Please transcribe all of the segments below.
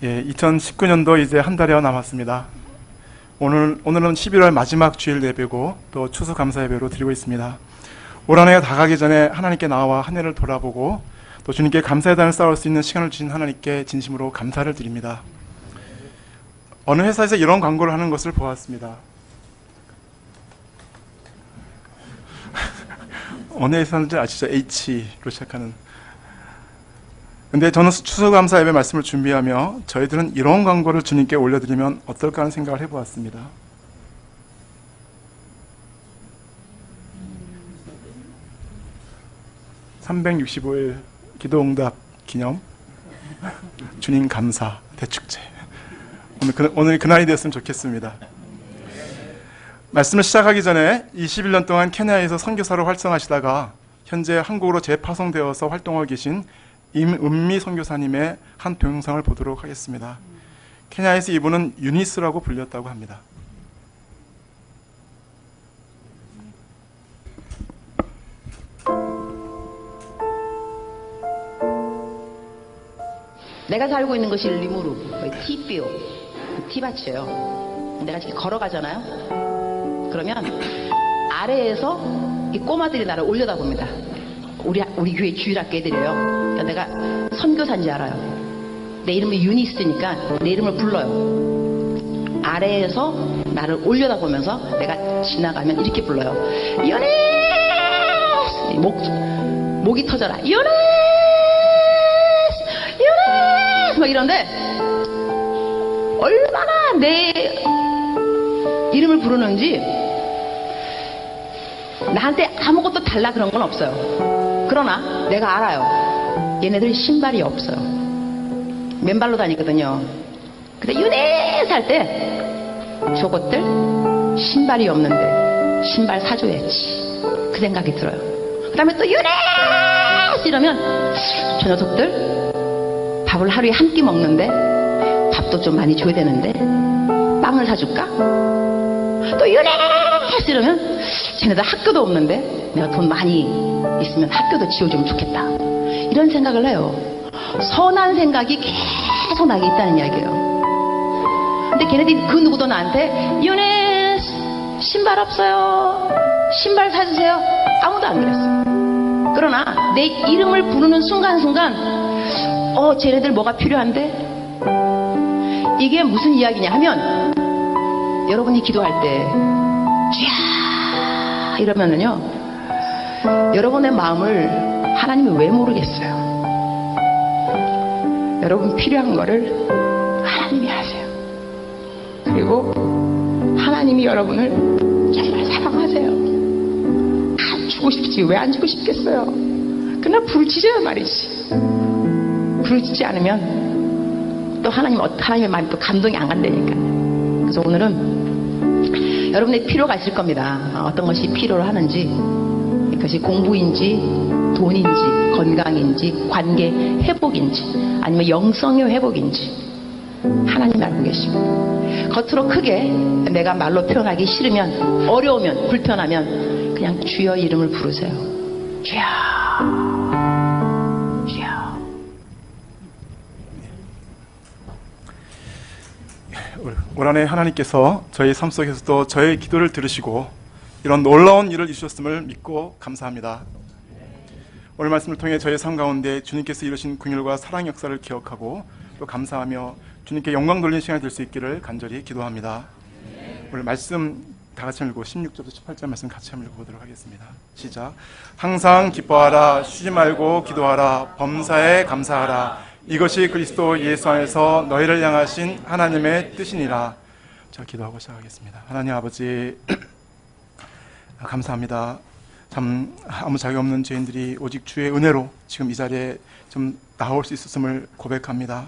예, 2019년도 이제 한 달여 남았습니다. 오늘은 11월 마지막 주일 예배고 또 추수감사 예배로 드리고 있습니다. 올 한 해가 다 가기 전에 하나님께 나와 한 해를 돌아보고 또 주님께 감사의 단을 쌓을 수 있는 시간을 주신 하나님께 진심으로 감사를 드립니다. 어느 회사에서 이런 광고를 하는 것을 보았습니다. 어느 회사인지 아시죠? H로 시작하는. 근데 저는 추수감사 예배 말씀을 준비하며 저희들은 이런 광고를 주님께 올려드리면 어떨까 하는 생각을 해보았습니다. (365일) 기도응답 기념 주님 감사 대축제. 오늘 그날이 되었으면 좋겠습니다. 말씀을 시작하기 전에 21년 동안 케냐에서 선교사로 활성하시다가 현재 한국으로 재파송되어서 활동하고 계신 임은미 선교사님의 한 동영상을 보도록 하겠습니다. 케냐에서 이분은 유니스라고 불렸다고 합니다. 내가 살고 있는 것이 리무르, 티뷰, 티밭이에요. 내가 이렇게 걸어가잖아요. 그러면 아래에서 이 꼬마들이 나를 올려다봅니다. 우리 교회 주일학교 애들이에요. 그러니까 내가 선교사인지 알아요. 내 이름이 유니스니까 내 이름을 불러요. 아래에서 나를 올려다보면서 내가 지나가면 이렇게 불러요. 유니스! 목이 터져라. 유니스! 유니스! 막 이런데 얼마나 내 이름을 부르는지 나한테 아무것도 달라 그런 건 없어요. 그러나 내가 알아요. 얘네들 신발이 없어요. 맨발로 다니거든요. 근데 유니스 할 때 저것들 신발이 없는데 신발 사줘야지 그 생각이 들어요. 그 다음에 또 유니스 이러면 저 녀석들 밥을 하루에 한 끼 먹는데 밥도 좀 많이 줘야 되는데 빵을 사줄까? 또 유니스 이러면 쟤네들 학교도 없는데 내가 돈 많이 있으면 학교도 지어주면 좋겠다. 이런 생각을 해요. 선한 생각이 계속 나게 있다는 이야기예요. 근데 걔네들이 그 누구도 나한테 유니스 신발 없어요, 신발 사주세요, 아무도 안 그랬어요. 그러나 내 이름을 부르는 순간순간 쟤네들 뭐가 필요한데? 이게 무슨 이야기냐 하면 여러분이 기도할 때 쥐야 이러면은요, 여러분의 마음을 하나님이 왜 모르겠어요. 여러분 필요한 거를 하나님이 아세요. 그리고 하나님이 여러분을 정말 사랑하세요. 안 주고 싶지 왜 안 주고 싶겠어요. 그러나 부르짖어요 말이지. 부르짖지 않으면 또 하나님의 마음이 또 감동이 안 간다니까. 그래서 오늘은 여러분의 필요가 있을 겁니다. 어떤 것이 필요로 하는지, 그것이 공부인지 돈인지 건강인지 관계 회복인지 아니면 영성의 회복인지 하나님 알고 계십니다. 겉으로 크게 내가 말로 표현하기 싫으면, 어려우면, 불편하면 그냥 주여 이름을 부르세요. 주여 주여. 올 한 해 하나님께서 저희 삶 속에서도 저의 기도를 들으시고 이런 놀라운 일을 이루셨음을 믿고 감사합니다. 오늘 말씀을 통해 저의 삶 가운데 주님께서 이루신 긍휼과 사랑 역사를 기억하고 또 감사하며 주님께 영광 돌리는 시간이 될 수 있기를 간절히 기도합니다. 오늘 말씀 다 같이 읽고 16절부터 18절 말씀 같이 한번 읽어보도록 하겠습니다. 시작. 항상 기뻐하라, 쉬지 말고 기도하라, 범사에 감사하라. 이것이 그리스도 예수 안에서 너희를 향하신 하나님의 뜻이니라. 자, 기도하고 시작하겠습니다. 하나님 아버지, 감사합니다. 참 아무 자격 없는 죄인들이 오직 주의 은혜로 지금 이 자리에 좀 나올 수 있었음을 고백합니다.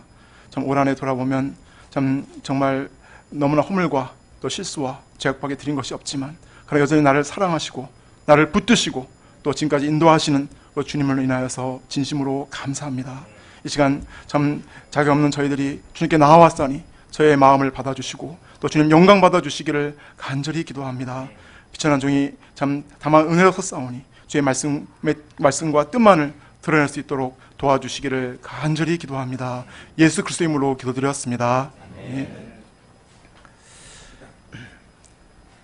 참 올 한 해 돌아보면 참 정말 너무나 허물과 또 실수와 죄악밖에 드린 것이 없지만 그러나 여전히 나를 사랑하시고 나를 붙드시고 또 지금까지 인도하시는 주님을 인하여서 진심으로 감사합니다. 이 시간 참 자격 없는 저희들이 주님께 나아왔사니 저의 마음을 받아주시고 또 주님 영광 받아주시기를 간절히 기도합니다. 비천한 종이 참 다만 은혜로서 싸우니 주의 말씀과 뜻만을 드러낼 수 있도록 도와주시기를 간절히 기도합니다. 예수 그리스도의 이름으로 기도드렸습니다. 예.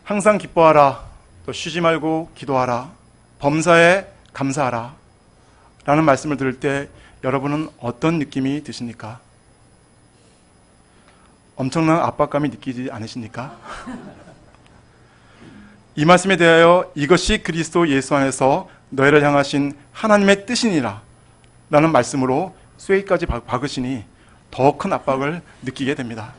항상 기뻐하라, 또 쉬지 말고 기도하라, 범사에 감사하라 라는 말씀을 들을 때 여러분은 어떤 느낌이 드십니까? 엄청난 압박감이 느끼지 않으십니까? 이 말씀에 대하여 이것이 그리스도 예수 안에서 너희를 향하신 하나님의 뜻이니라 라는 말씀으로 쇠기까지 박으시니 더 큰 압박을 느끼게 됩니다.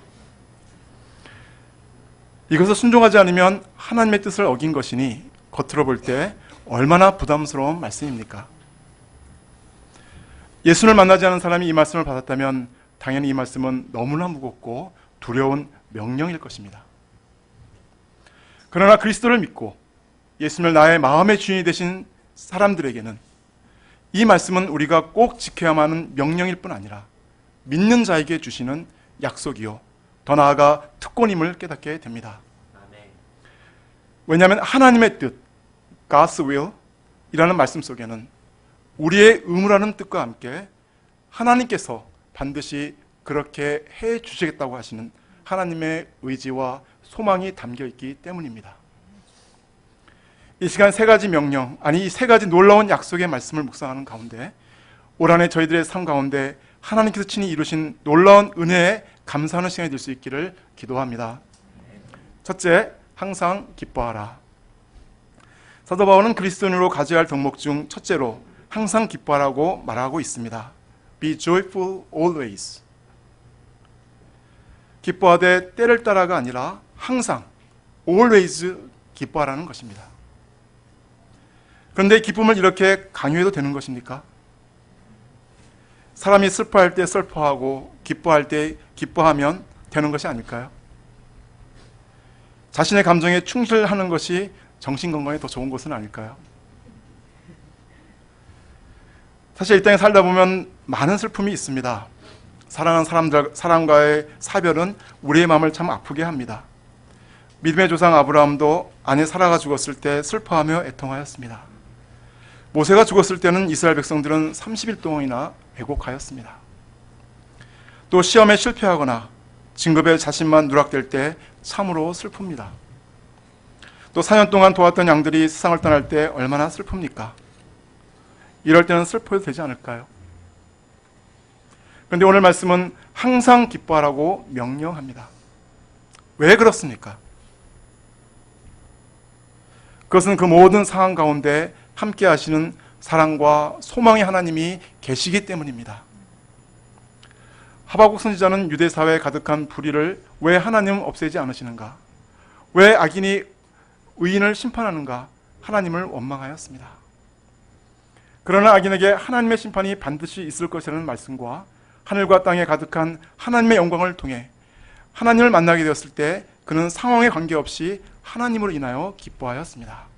이것을 순종하지 않으면 하나님의 뜻을 어긴 것이니 겉으로 볼 때 얼마나 부담스러운 말씀입니까? 예수를 만나지 않은 사람이 이 말씀을 받았다면 당연히 이 말씀은 너무나 무겁고 두려운 명령일 것입니다. 그러나 그리스도를 믿고 예수님을 나의 마음의 주인이 되신 사람들에게는 이 말씀은 우리가 꼭 지켜야만 하는 명령일 뿐 아니라 믿는 자에게 주시는 약속이요, 더 나아가 특권임을 깨닫게 됩니다. 왜냐하면 하나님의 뜻, God's will 이라는 말씀 속에는 우리의 의무라는 뜻과 함께 하나님께서 반드시 그렇게 해 주시겠다고 하시는 하나님의 의지와 소망이 담겨 있기 때문입니다. 이 시간 세 가지 명령, 아니 이 세 가지 놀라운 약속의 말씀을 묵상하는 가운데 올 한해 저희들의 삶 가운데 하나님께서 친히 이루신 놀라운 은혜에 감사하는 시간이 될 수 있기를 기도합니다. 첫째, 항상 기뻐하라. 사도 바울은 그리스도인으로 가져야 할 덕목 중 첫째로 항상 기뻐하라고 말하고 있습니다. Be joyful always. 기뻐하되 때를 따라가 아니라 항상 always 기뻐하라는 것입니다. 그런데 기쁨을 이렇게 강요해도 되는 것입니까? 사람이 슬퍼할 때 슬퍼하고 기뻐할 때 기뻐하면 되는 것이 아닐까요? 자신의 감정에 충실하는 것이 정신건강에 더 좋은 것은 아닐까요? 사실 이 땅에 살다 보면 많은 슬픔이 있습니다. 사랑하는 사람과의 사별은 우리의 마음을 참 아프게 합니다. 믿음의 조상 아브라함도 아내 사라가 죽었을 때 슬퍼하며 애통하였습니다. 모세가 죽었을 때는 이스라엘 백성들은 30일 동안이나 애곡하였습니다. 또 시험에 실패하거나 진급에 자신만 누락될 때 참으로 슬픕니다. 또 4년 동안 도왔던 양들이 세상을 떠날 때 얼마나 슬픕니까? 이럴 때는 슬퍼도 되지 않을까요? 그런데 오늘 말씀은 항상 기뻐하라고 명령합니다. 왜 그렇습니까? 그것은 그 모든 상황 가운데 함께 하시는 사랑과 소망의 하나님이 계시기 때문입니다. 하박국 선지자는 유대 사회에 가득한 불의를 왜 하나님 없애지 않으시는가? 왜 악인이 의인을 심판하는가? 하나님을 원망하였습니다. 그러나 악인에게 하나님의 심판이 반드시 있을 것이라는 말씀과 하늘과 땅에 가득한 하나님의 영광을 통해 하나님을 만나게 되었을 때 그는 상황에 관계없이 하나님으로 인하여 기뻐하였습니다.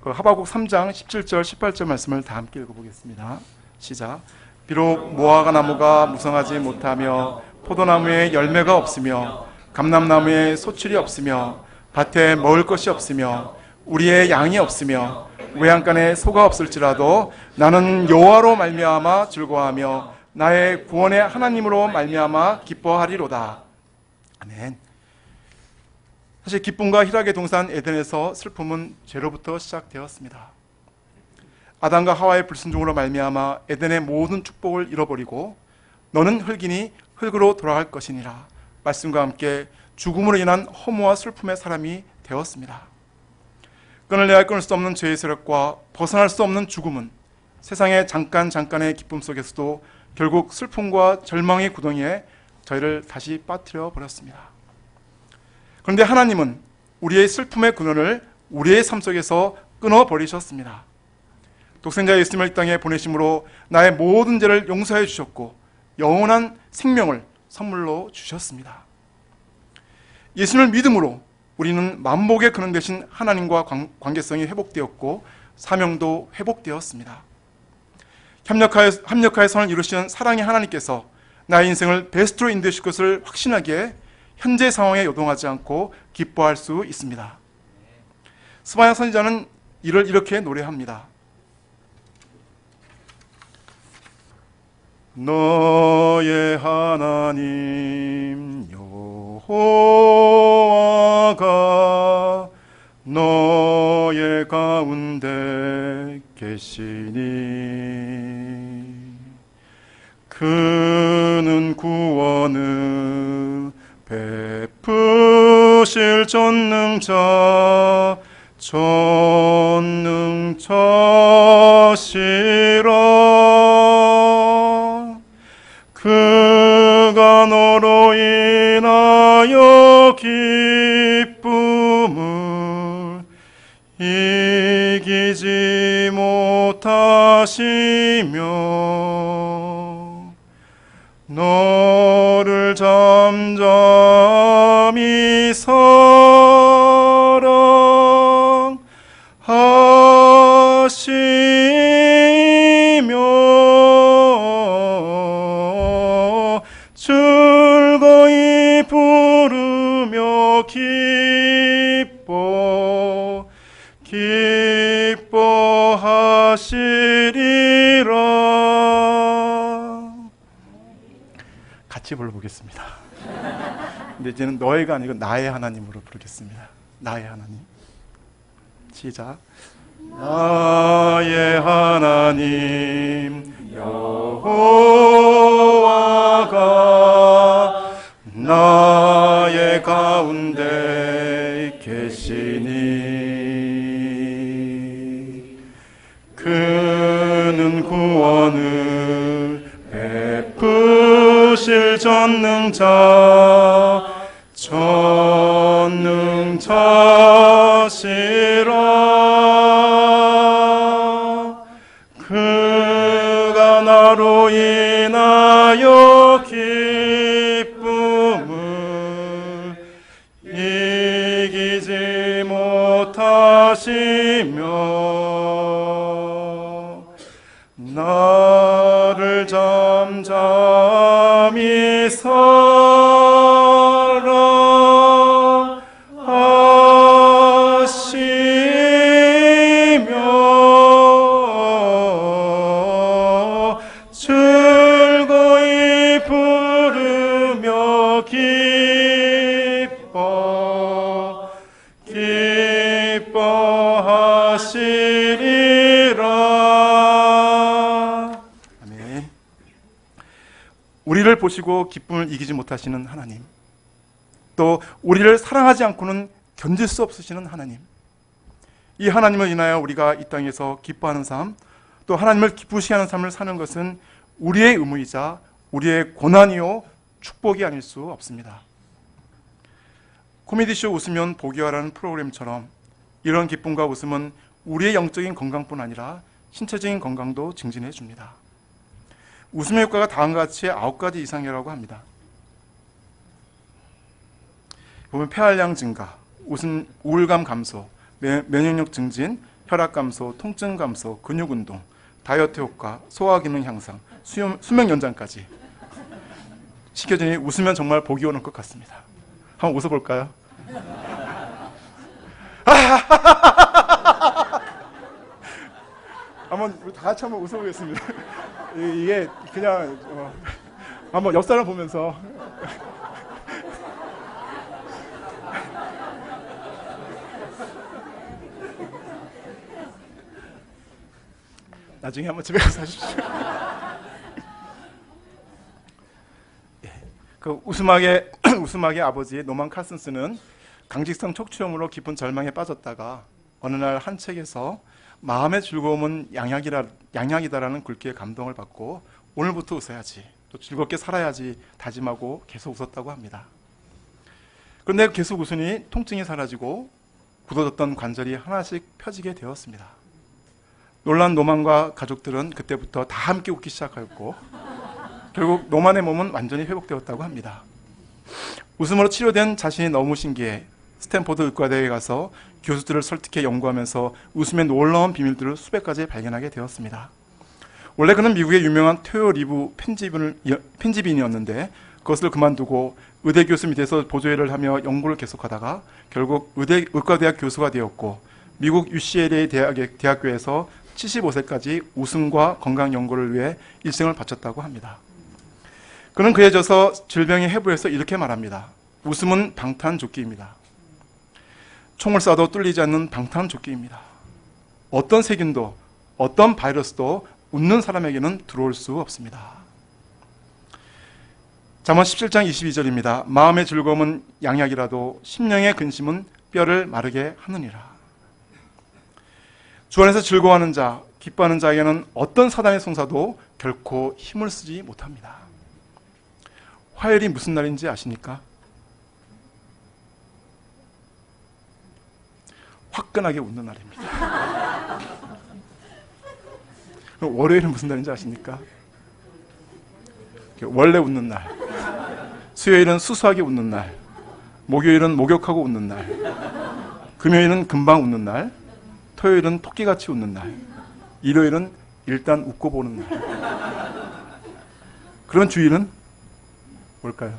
하박국 3장 17절 18절 말씀을 다 함께 읽어보겠습니다. 시작. 비록 무화과 나무가 무성하지 못하며 포도나무에 열매가 없으며 감람나무에 소출이 없으며 밭에 먹을 것이 없으며 우리의 양이 없으며 외양간에 소가 없을지라도 나는 여호와로 말미암아 즐거워하며 나의 구원의 하나님으로 말미암아 기뻐하리로다. 아멘. 사실 기쁨과 희락의 동산 에덴에서 슬픔은 죄로부터 시작되었습니다. 아담과 하와의 불순종으로 말미암아 에덴의 모든 축복을 잃어버리고 너는 흙이니 흙으로 돌아갈 것이니라 말씀과 함께 죽음으로 인한 허무와 슬픔의 사람이 되었습니다. 끊을 수 없는 죄의 세력과 벗어날 수 없는 죽음은 세상의 잠깐의 기쁨 속에서도 결국 슬픔과 절망의 구덩이에 저희를 다시 빠뜨려 버렸습니다. 그런데 하나님은 우리의 슬픔의 근원을 우리의 삶 속에서 끊어버리셨습니다. 독생자 예수님을 이 땅에 보내심으로 나의 모든 죄를 용서해 주셨고 영원한 생명을 선물로 주셨습니다. 예수님을 믿음으로 우리는 만복의 근원 되신 하나님과 관계성이 회복되었고 사명도 회복되었습니다. 합력하여 선을 이루시는 사랑의 하나님께서 나의 인생을 베스트로 인도하실 것을 확신하기에 현재 상황에 요동하지 않고 기뻐할 수 있습니다. 스바야 선지자는 이를 이렇게 노래합니다. 너의 하나님 여호와가 너의 가운데 계시니 그는 구원을 베푸실 전능자시라. 그가 너로 인하여 기쁨을 이기지 못하시며 너를 잠잠히 사랑하시며 즐거이 부르며 기뻐하시리라. 같이 불러보겠습니다. 근데 이제는 너희가 아니고 나의 하나님으로 부르겠습니다. 나의 하나님. 시작. 나의 하나님 여호와가 나의 가운데 계시니 그는 구원을 베푸실 전능자시라. 그가 나로 인하여 기쁨을 이기지 못하시며 나를 잠잠히 사랑하시며 즐거이 부르며 기뻐하시리라. 아멘. 우리를 보시고 기쁨을 이기지 못하시는 하나님, 또 우리를 사랑하지 않고는 견딜 수 없으시는 하나님, 이 하나님을 인하여 우리가 이 땅에서 기뻐하는 삶, 또 하나님을 기쁘시게 하는 삶을 사는 것은 우리의 의무이자 우리의 고난이요 축복이 아닐 수 없습니다. 코미디쇼 웃으면 복이와라는 프로그램처럼 이런 기쁨과 웃음은 우리의 영적인 건강뿐 아니라 신체적인 건강도 증진해 줍니다. 웃음의 효과가 다음과 같이 9가지 이상이라고 합니다. 보면 폐활량 증가, 우울감 감소, 면역력 증진, 혈압 감소, 통증 감소, 근육 운동, 다이어트 효과, 소화 기능 향상, 수명 연장까지 시켜주니 웃으면 정말 복이 오는 것 같습니다. 한번 웃어볼까요? 한번 우리 다 같이 한번 웃어보겠습니다. 이게 그냥 한번 옆 사람 보면서 나중에 한번 집에 가서 하십시오. 예, 그 웃음악의 아버지 노만 칼슨스는 강직성 척추염으로 깊은 절망에 빠졌다가 어느 날 한 책에서 마음의 즐거움은 양약이다라는 글귀에 감동을 받고 오늘부터 웃어야지, 또 즐겁게 살아야지 다짐하고 계속 웃었다고 합니다. 그런데 계속 웃으니 통증이 사라지고 굳어졌던 관절이 하나씩 펴지게 되었습니다. 놀란 노만과 가족들은 그때부터 다 함께 웃기 시작하였고 결국 노만의 몸은 완전히 회복되었다고 합니다. 웃음으로 치료된 자신이 너무 신기해 스탠포드 의과대에 가서 교수들을 설득해 연구하면서 웃음의 놀라운 비밀들을 수백 가지 발견하게 되었습니다. 원래 그는 미국의 유명한 테오 리브 편집인이었는데 그것을 그만두고 의대 교수 밑에서 보조일을 하며 연구를 계속하다가 결국 의과대학 교수가 되었고 미국 UCLA 대학교에서 75세까지 웃음과 건강 연구를 위해 일생을 바쳤다고 합니다. 그는 그에 져서 질병의 해부에서 이렇게 말합니다. 웃음은 방탄조끼입니다. 총을 쏴도 뚫리지 않는 방탄조끼입니다. 어떤 세균도 어떤 바이러스도 웃는 사람에게는 들어올 수 없습니다. 잠언 17장 22절입니다. 마음의 즐거움은 양약이라도 심령의 근심은 뼈를 마르게 하느니라. 주 안에서 즐거워하는 자, 기뻐하는 자에게는 어떤 사단의 송사도 결코 힘을 쓰지 못합니다. 화요일이 무슨 날인지 아십니까? 화끈하게 웃는 날입니다. 그럼 월요일은 무슨 날인지 아십니까? 원래 웃는 날. 수요일은 수수하게 웃는 날. 목요일은 목욕하고 웃는 날. 금요일은 금방 웃는 날. 토요일은 토끼같이 웃는 날. 일요일은 일단 웃고 보는 날. 그런 주일은 뭘까요?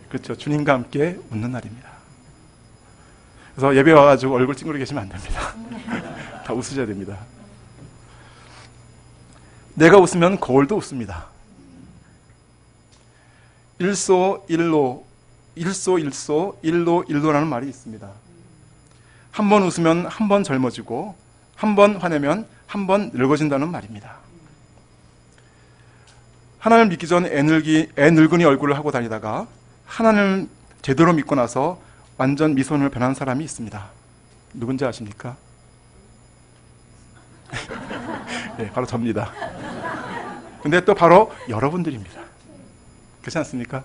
그렇죠. 주님과 함께 웃는 날입니다. 그래서 예배 와가지고 얼굴 찡그리고 계시면 안 됩니다. 다 웃으셔야 됩니다. 내가 웃으면 거울도 웃습니다. 일소 일로라는 말이 있습니다. 한 번 웃으면 한 번 젊어지고 한 번 화내면 한 번 늙어진다는 말입니다. 하나님을 믿기 전 애 늙은이 얼굴을 하고 다니다가 하나님을 제대로 믿고 나서 완전 미소년으로 변한 사람이 있습니다. 누군지 아십니까? 네, 바로 접니다. 근데 또 바로 여러분들입니다. 그렇지 않습니까?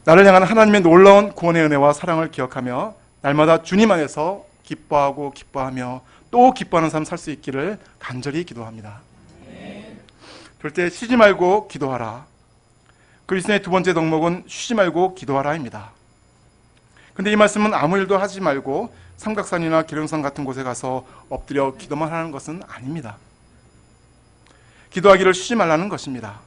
나를 향한 하나님의 놀라운 구원의 은혜와 사랑을 기억하며 날마다 주님 안에서 기뻐하며 또 기뻐하는 삶 살 수 있기를 간절히 기도합니다. 그럴 때 쉬지 말고 기도하라. 그리스도의 두 번째 덕목은 쉬지 말고 기도하라입니다. 근데 이 말씀은 아무 일도 하지 말고 삼각산이나 기령산 같은 곳에 가서 엎드려 기도만 하는 것은 아닙니다. 기도하기를 쉬지 말라는 것입니다.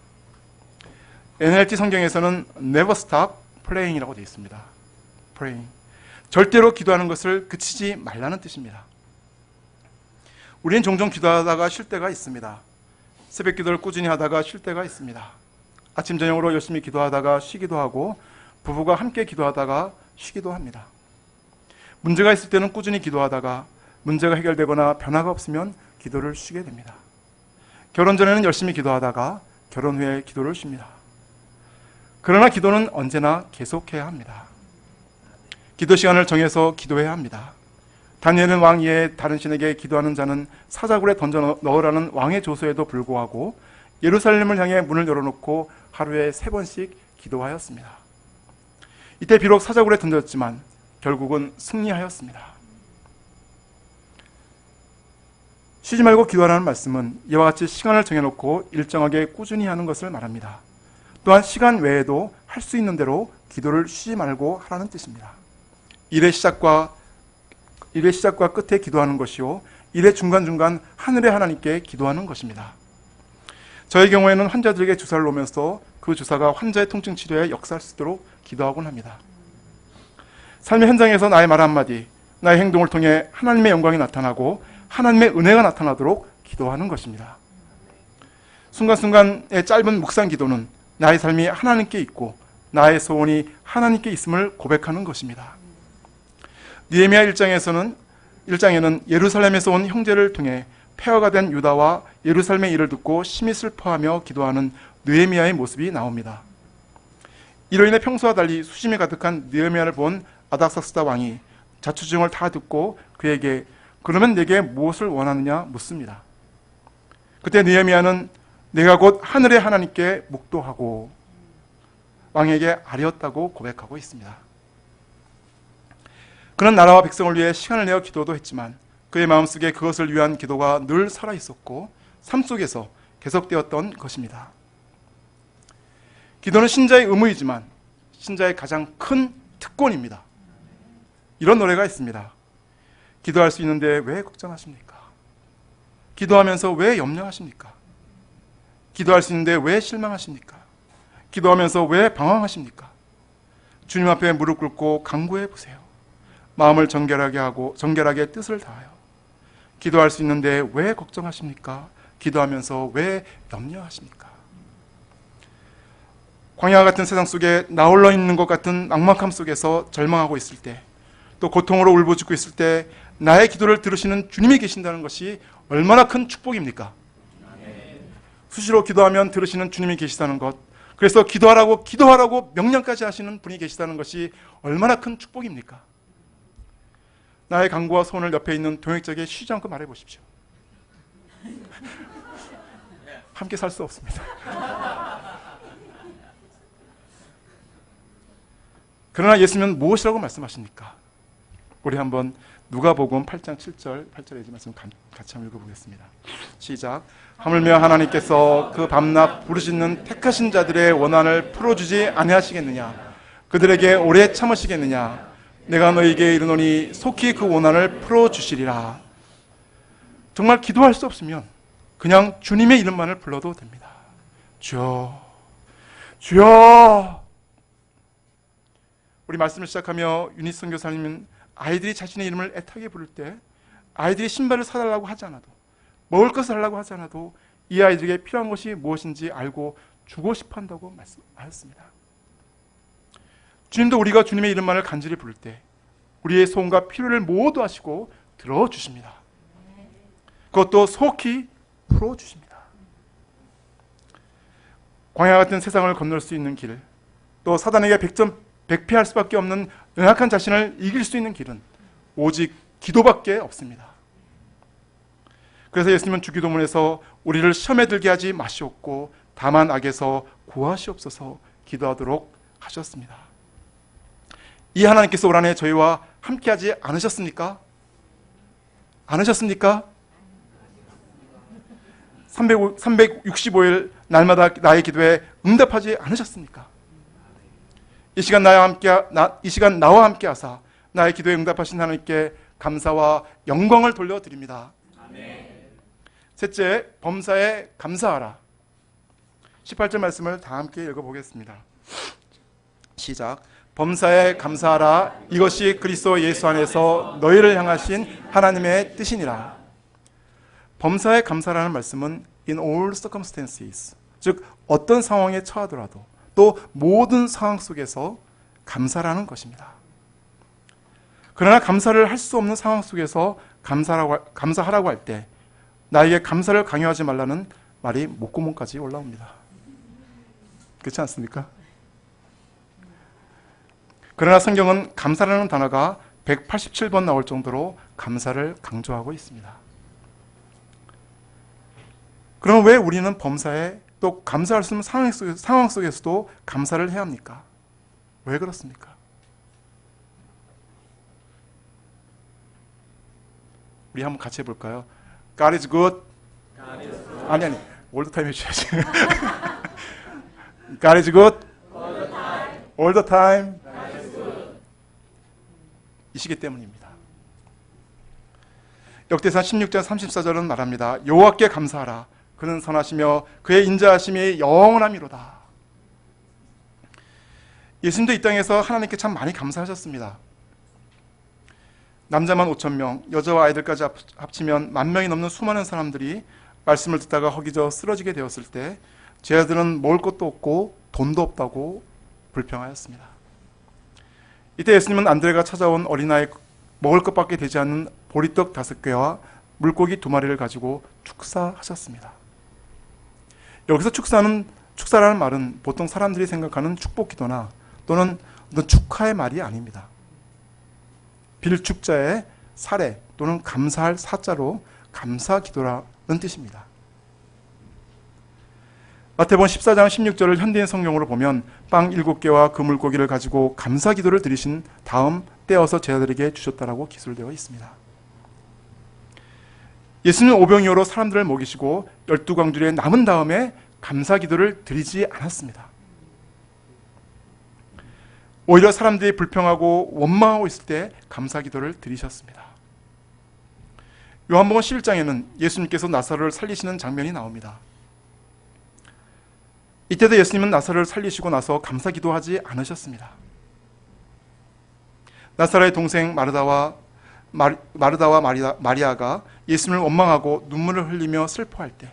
NLT 성경에서는 never stop praying이라고 되어 있습니다. praying. 절대로 기도하는 것을 그치지 말라는 뜻입니다. 우리는 종종 기도하다가 쉴 때가 있습니다. 새벽 기도를 꾸준히 하다가 쉴 때가 있습니다. 아침 저녁으로 열심히 기도하다가 쉬기도 하고 부부가 함께 기도하다가 쉬기도 합니다. 문제가 있을 때는 꾸준히 기도하다가 문제가 해결되거나 변화가 없으면 기도를 쉬게 됩니다. 결혼 전에는 열심히 기도하다가 결혼 후에 기도를 쉽니다. 그러나 기도는 언제나 계속해야 합니다. 기도 시간을 정해서 기도해야 합니다. 다니엘은 왕 이에 다른 신에게 기도하는 자는 사자굴에 던져 넣으라는 왕의 조서에도 불구하고 예루살렘을 향해 문을 열어놓고 하루에 3번씩 기도하였습니다. 이때 비록 사자굴에 던졌지만 결국은 승리하였습니다. 쉬지 말고 기도하라는 말씀은 이와 같이 시간을 정해놓고 일정하게 꾸준히 하는 것을 말합니다. 또한 시간 외에도 할 수 있는 대로 기도를 쉬지 말고 하라는 뜻입니다. 일의 시작과 끝에 기도하는 것이요, 일의 중간중간 하늘의 하나님께 기도하는 것입니다. 저의 경우에는 환자들에게 주사를 놓으면서 그 주사가 환자의 통증 치료에 역사할 수 있도록 기도하곤 합니다. 삶의 현장에서 나의 말 한마디, 나의 행동을 통해 하나님의 영광이 나타나고 하나님의 은혜가 나타나도록 기도하는 것입니다. 순간순간의 짧은 묵상 기도는 나의 삶이 하나님께 있고 나의 소원이 하나님께 있음을 고백하는 것입니다. 느헤미야 1장에는 예루살렘에서 온 형제를 통해 폐허가 된 유다와 예루살렘의 일을 듣고 심히 슬퍼하며 기도하는 느헤미야의 모습이 나옵니다. 이로 인해 평소와 달리 수심이 가득한 느헤미야를 본 아닥사스다 왕이 자초지종을 다 듣고 그에게 그러면 내게 무엇을 원하느냐 묻습니다. 그때 느헤미야는 내가 곧 하늘의 하나님께 묵도하고 왕에게 아뢰었다고 고백하고 있습니다. 그는 나라와 백성을 위해 시간을 내어 기도도 했지만 그의 마음속에 그것을 위한 기도가 늘 살아있었고 삶 속에서 계속되었던 것입니다. 기도는 신자의 의무이지만 신자의 가장 큰 특권입니다. 이런 노래가 있습니다. 기도할 수 있는데 왜 걱정하십니까? 기도하면서 왜 염려하십니까? 기도할 수 있는데 왜 실망하십니까? 기도하면서 왜 방황하십니까? 주님 앞에 무릎 꿇고 간구해 보세요. 마음을 정결하게 뜻을 다하여 기도할 수 있는데 왜 걱정하십니까? 기도하면서 왜 염려하십니까? 광야 같은 세상 속에 나 홀로 있는 것 같은 막막함 속에서 절망하고 있을 때, 또 고통으로 울부짖고 있을 때 나의 기도를 들으시는 주님이 계신다는 것이 얼마나 큰 축복입니까? 수시로 기도하면 들으시는 주님이 계시다는 것, 그래서 기도하라고 명령까지 하시는 분이 계시다는 것이 얼마나 큰 축복입니까? 나의 간구와 소원을 옆에 있는 동역자에게 쉬지 않고 말해보십시오. 함께 살 수 없습니다. 그러나 예수님은 무엇이라고 말씀하십니까? 우리 한번 누가복음 8장 7절, 8절의 말씀 같이 한번 읽어보겠습니다. 시작. 하물며 하나님께서 그 밤낮 부르짖는 택하신 자들의 원한을 풀어주지 아니하시겠느냐? 그들에게 오래 참으시겠느냐? 내가 너희에게 이르노니 속히 그 원한을 풀어주시리라. 정말 기도할 수 없으면 그냥 주님의 이름만을 불러도 됩니다. 주여, 주여. 우리 말씀을 시작하며 유닛 선교사님은 아이들이 자신의 이름을 애타게 부를 때 아이들이 신발을 사달라고 하지 않아도, 먹을 것을 하려고 하지 않아도 이 아이들에게 필요한 것이 무엇인지 알고 주고 싶어 한다고 말씀하셨습니다. 주님도 우리가 주님의 이름만을 간절히 부를 때 우리의 소원과 필요를 모두 하시고 들어주십니다. 그것도 속히 풀어주십니다. 광야 같은 세상을 건널 수 있는 길, 또 사단에게 백패할 수밖에 없는 연약한 자신을 이길 수 있는 길은 오직 기도밖에 없습니다. 그래서 예수님은 주기도문에서 우리를 시험에 들게 하지 마시옵고 다만 악에서 구하시옵소서 기도하도록 하셨습니다. 이 하나님께서 올 한해 저희와 함께하지 않으셨습니까? 않으셨습니까? 365일 날마다 나의 기도에 응답하지 않으셨습니까? 이 시간 나와 함께 하사 나의 기도에 응답하신 하나님께 감사와 영광을 돌려드립니다. 아멘. 셋째, 범사에 감사하라. 18절 말씀을 다 함께 읽어보겠습니다. 시작. 범사에 감사하라. 이것이 그리스도 예수 안에서 너희를 향하신 하나님의 뜻이니라. 범사에 감사라는 말씀은 in all circumstances, 즉 어떤 상황에 처하더라도 또 모든 상황 속에서 감사라는 것입니다. 그러나 감사를 할 수 없는 상황 속에서 감사하라고 할 때 나에게 감사를 강요하지 말라는 말이 목구멍까지 올라옵니다. 그렇지 않습니까? 그러나 성경은 감사라는 단어가 187번 나올 정도로 감사를 강조하고 있습니다. 그럼 왜 우리는 범사에 또 감사할 수 없는 상황 속에서도 감사를 해야 합니까? 왜 그렇습니까? 우리 한번 같이 해볼까요? God is good. 아니 올드타임 해주셔야지. God is good. All the time. 이 시기 때문입니다. 역대상 16장 34절은 말합니다. 여호와께 감사하라. 그는 선하시며 그의 인자하심이 영원함이로다. 예수님도 이 땅에서 하나님께 참 많이 감사하셨습니다. 남자만 5,000명, 여자와 아이들까지 합치면 10,000명이 넘는 수많은 사람들이 말씀을 듣다가 허기져 쓰러지게 되었을 때 제자들은 먹을 것도 없고 돈도 없다고 불평하였습니다. 이때 예수님은 안드레가 찾아온 어린아이 먹을 것밖에 되지 않는 보리떡 5개와 물고기 2마리를 가지고 축사하셨습니다. 여기서 축사라는 말은 보통 사람들이 생각하는 축복기도나 또는 축하의 말이 아닙니다. 빌축자의 사례 또는 감사할 사자로 감사기도라는 뜻입니다. 마태복음 14장 16절을 현대인 성경으로 보면 빵 7개와 그 물고기를 가지고 감사기도를 드리신 다음 떼어서 제자들에게 주셨다라고 기술되어 있습니다. 예수님은 오병이어로 사람들을 먹이시고 12광주리에 남은 다음에 감사기도를 드리지 않았습니다. 오히려 사람들이 불평하고 원망하고 있을 때 감사기도를 드리셨습니다. 요한복음 11장에는 예수님께서 나사로를 살리시는 장면이 나옵니다. 이때도 예수님은 나사로를 살리시고 나서 감사기도하지 않으셨습니다. 나사로의 동생 마르다와 마리아가 예수님을 원망하고 눈물을 흘리며 슬퍼할 때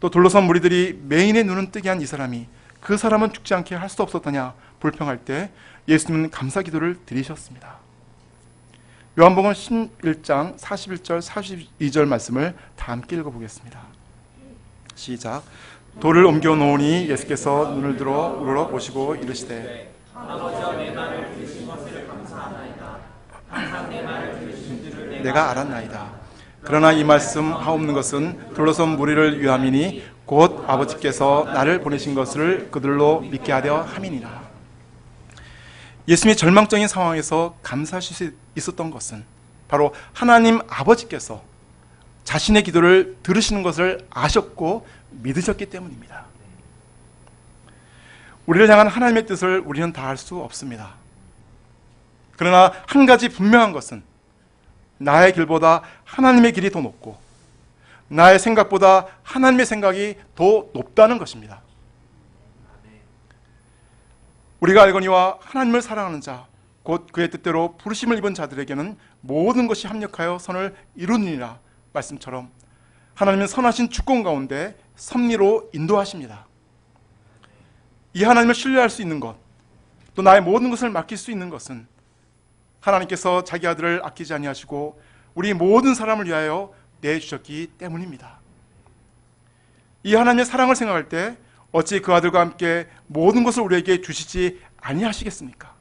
또 둘러선 무리들이 메인의 눈은 뜨게 한 이 사람이 그 사람은 죽지 않게 할 수 없었더냐 불평할 때 예수님은 감사 기도를 드리셨습니다. 요한복음 11장 41절 42절 말씀을 다 함께 읽어보겠습니다. 시작. 돌을 옮겨 놓으니 예수께서 눈을 들어 우러러 보시고 이르시되 내가 알았나이다. 그러나 이 말씀 하옵는 것은 둘러선 무리를 위함이니 곧 아버지께서 나를 보내신 것을 그들로 믿게 하려 함이니라. 예수님이 절망적인 상황에서 감사하실 수 있었던 것은 바로 하나님 아버지께서 자신의 기도를 들으시는 것을 아셨고 믿으셨기 때문입니다. 우리를 향한 하나님의 뜻을 우리는 다 알 수 없습니다. 그러나 한 가지 분명한 것은 나의 길보다 하나님의 길이 더 높고 나의 생각보다 하나님의 생각이 더 높다는 것입니다. 우리가 알거니와 하나님을 사랑하는 자, 곧 그의 뜻대로 부르심을 입은 자들에게는 모든 것이 합력하여 선을 이루느니라 말씀처럼 하나님은 선하신 주권 가운데 섭리로 인도하십니다. 이 하나님을 신뢰할 수 있는 것, 또 나의 모든 것을 맡길 수 있는 것은 하나님께서 자기 아들을 아끼지 아니하시고 우리 모든 사람을 위하여 내주셨기 때문입니다. 이 하나님의 사랑을 생각할 때 어찌 그 아들과 함께 모든 것을 우리에게 주시지 아니하시겠습니까?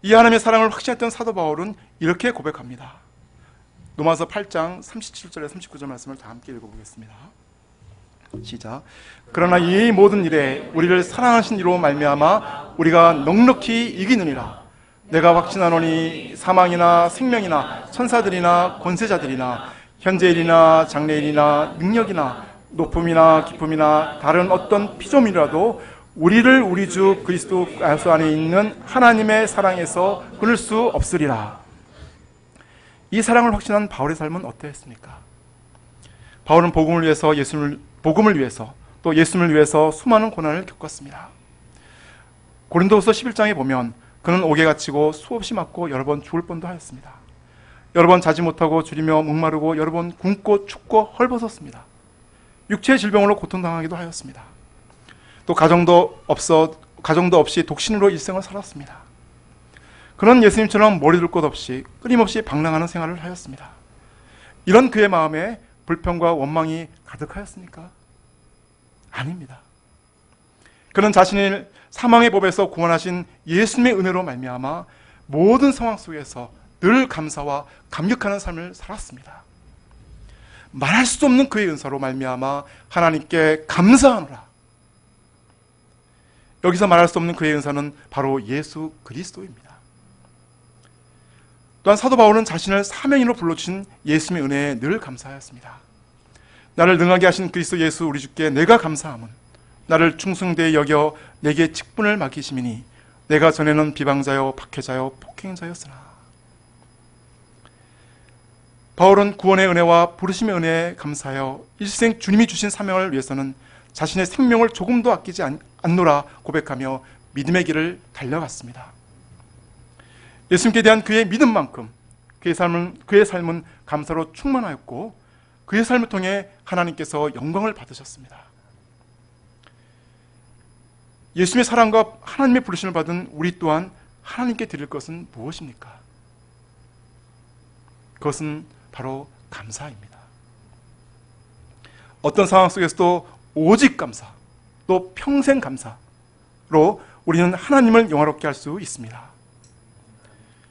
이 하나님의 사랑을 확신했던 사도 바울은 이렇게 고백합니다. 로마서 8장 37절에 39절 말씀을 다 함께 읽어보겠습니다. 시작. 그러나 이 모든 일에 우리를 사랑하신 이로 말미암아 우리가 넉넉히 이기느니라. 내가 확신하노니 사망이나 생명이나 천사들이나 권세자들이나 현재일이나 장래일이나 능력이나 높음이나 깊음이나 다른 어떤 피조물이라도 우리를 우리 주 그리스도 예수 안에 있는 하나님의 사랑에서 끊을 수 없으리라. 이 사랑을 확신한 바울의 삶은 어떠했습니까? 바울은 복음을 위해서 또 예수님을 위해서 수많은 고난을 겪었습니다. 고린도후서 11장에 보면 그는 옥에 갇히고 수없이 맞고 여러 번 죽을 뻔도 하였습니다. 여러 번 자지 못하고 줄이며 목마르고 여러 번 굶고 춥고 헐벗었습니다. 육체의 질병으로 고통당하기도 하였습니다. 또 가정도 없이 독신으로 일생을 살았습니다. 그런 예수님처럼 머리 둘 것 없이 끊임없이 방랑하는 생활을 하였습니다. 이런 그의 마음에 불평과 원망이 가득하였습니까? 아닙니다. 그는 자신을 사망의 법에서 구원하신 예수님의 은혜로 말미암아 모든 상황 속에서 늘 감사와 감격하는 삶을 살았습니다. 말할 수 없는 그의 은사로 말미암아 하나님께 감사하노라. 여기서 말할 수 없는 그의 은사는 바로 예수 그리스도입니다. 또한 사도 바울은 자신을 사명인으로 불러주신 예수님의 은혜에 늘 감사하였습니다. 나를 능하게 하신 그리스도 예수 우리 주께 내가 감사함은 나를 충성되이 여겨 내게 직분을 맡기심이니 내가 전에는 비방자요 박해자요 폭행자였으나. 바울은 구원의 은혜와 부르심의 은혜에 감사하여 일생 주님이 주신 사명을 위해서는 자신의 생명을 조금도 아끼지 않노라 고백하며 믿음의 길을 달려갔습니다. 예수님께 대한 그의 믿음만큼 그의 삶은 감사로 충만하였고 그의 삶을 통해 하나님께서 영광을 받으셨습니다. 예수님의 사랑과 하나님의 부르심을 받은 우리 또한 하나님께 드릴 것은 무엇입니까? 그것은 바로 감사입니다. 어떤 상황 속에서도 오직 감사, 또 평생 감사로 우리는 하나님을 영화롭게 할 수 있습니다.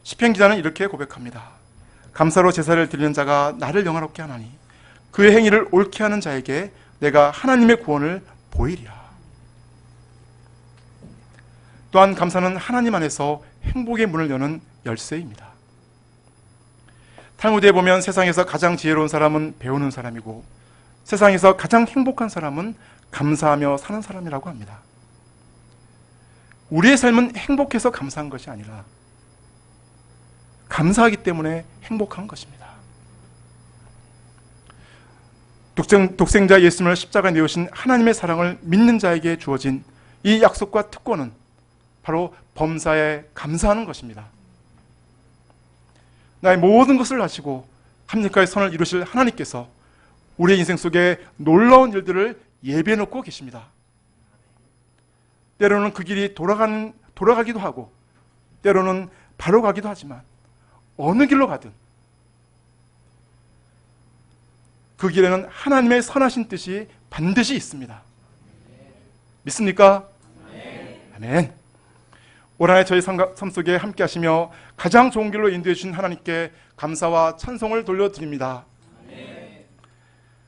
시편 기자는 이렇게 고백합니다. 감사로 제사를 드리는 자가 나를 영화롭게 하나니 그의 행위를 옳게 하는 자에게 내가 하나님의 구원을 보이리라. 또한 감사는 하나님 안에서 행복의 문을 여는 열쇠입니다. 탈무드에 보면 세상에서 가장 지혜로운 사람은 배우는 사람이고 세상에서 가장 행복한 사람은 감사하며 사는 사람이라고 합니다. 우리의 삶은 행복해서 감사한 것이 아니라 감사하기 때문에 행복한 것입니다. 독생자 예수님을 십자가에 내오신 하나님의 사랑을 믿는 자에게 주어진 이 약속과 특권은 바로 범사에 감사하는 것입니다. 나의 모든 것을 아시고 합력하여 선을 이루실 하나님께서 우리의 인생 속에 놀라운 일들을 예비해 놓고 계십니다. 때로는 그 길이 돌아가기도 하고 때로는 바로 가기도 하지만 어느 길로 가든 그 길에는 하나님의 선하신 뜻이 반드시 있습니다. 믿습니까? 아멘. 올 한 해 저희 삶 속에 함께 하시며 가장 좋은 길로 인도해 주신 하나님께 감사와 찬송을 돌려드립니다.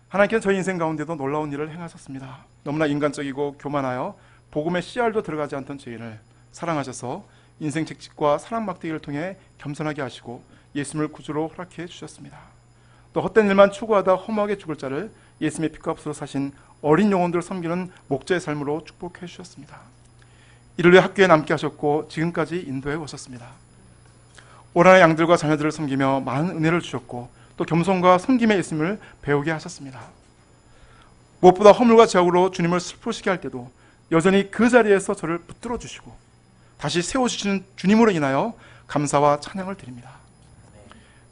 하나님께는 저희 인생 가운데도 놀라운 일을 행하셨습니다. 너무나 인간적이고 교만하여 복음의 씨알도 들어가지 않던 죄인을 사랑하셔서 인생 책찍과 사랑 막대기를 통해 겸손하게 하시고 예수님을 구주로 허락해 주셨습니다. 또 헛된 일만 추구하다 허무하게 죽을 자를 예수님의 피값으로 사신 어린 영혼들을 섬기는 목자의 삶으로 축복해 주셨습니다. 이를 위해 학교에 남게 하셨고 지금까지 인도해 오셨습니다. 올 한 해 양들과 자녀들을 섬기며 많은 은혜를 주셨고 또 겸손과 섬김의 예수님을 배우게 하셨습니다. 무엇보다 허물과 제약으로 주님을 슬프시게 할 때도 여전히 그 자리에서 저를 붙들어 주시고 다시 세워주시는 주님으로 인하여 감사와 찬양을 드립니다.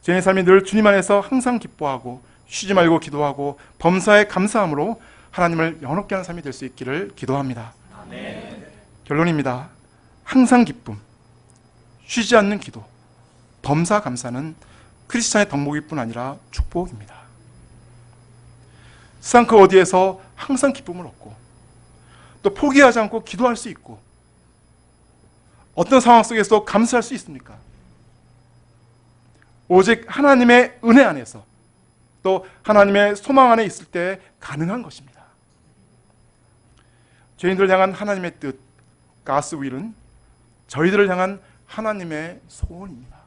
제 삶이 늘 주님 안에서 항상 기뻐하고 쉬지 말고 기도하고 범사에 감사함으로 하나님을 영원롭게 하는 삶이 될 수 있기를 기도합니다. 아멘. 결론입니다. 항상 기쁨, 쉬지 않는 기도, 범사 감사는 크리스찬의 덕목일 뿐 아니라 축복입니다. 세상 그 어디에서 항상 기쁨을 얻고 또 포기하지 않고 기도할 수 있고 어떤 상황 속에서 감사할 수 있습니까? 오직 하나님의 은혜 안에서 또 하나님의 소망 안에 있을 때 가능한 것입니다. 죄인들을 향한 하나님의 뜻, God's will은 저희들을 향한 하나님의 소원입니다.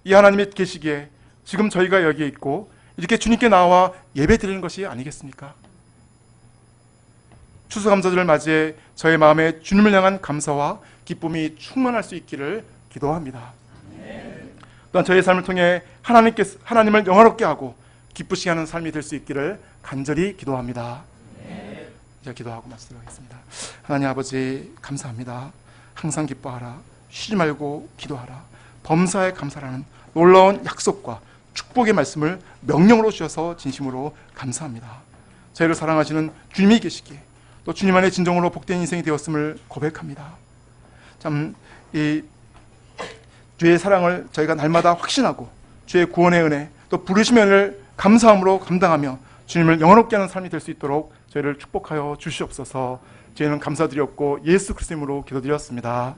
이 하나님이 계시기에 지금 저희가 여기에 있고 이렇게 주님께 나와 예배 드리는 것이 아니겠습니까? 추수감사절을 맞이해 저의 마음에 주님을 향한 감사와 기쁨이 충만할 수 있기를 기도합니다. 또한 저의 삶을 통해 하나님을 영화롭게 하고 기쁘시게 하는 삶이 될 수 있기를 간절히 기도합니다. 이제 기도하고 말씀드리겠습니다. 하나님 아버지 감사합니다. 항상 기뻐하라, 쉬지 말고 기도하라, 범사에 감사라는 놀라운 약속과 축복의 말씀을 명령으로 주셔서 진심으로 감사합니다. 저희를 사랑하시는 주님이 계시기에 또 주님 안에 진정으로 복된 인생이 되었음을 고백합니다. 참 이 주의 사랑을 저희가 날마다 확신하고 주의 구원의 은혜 또 부르심의 은혜를 감사함으로 감당하며 주님을 영원롭게 하는 삶이 될 수 있도록 저희를 축복하여 주시옵소서. 저희는 감사드렸고 예수 그리스도 이름으로 기도드렸습니다.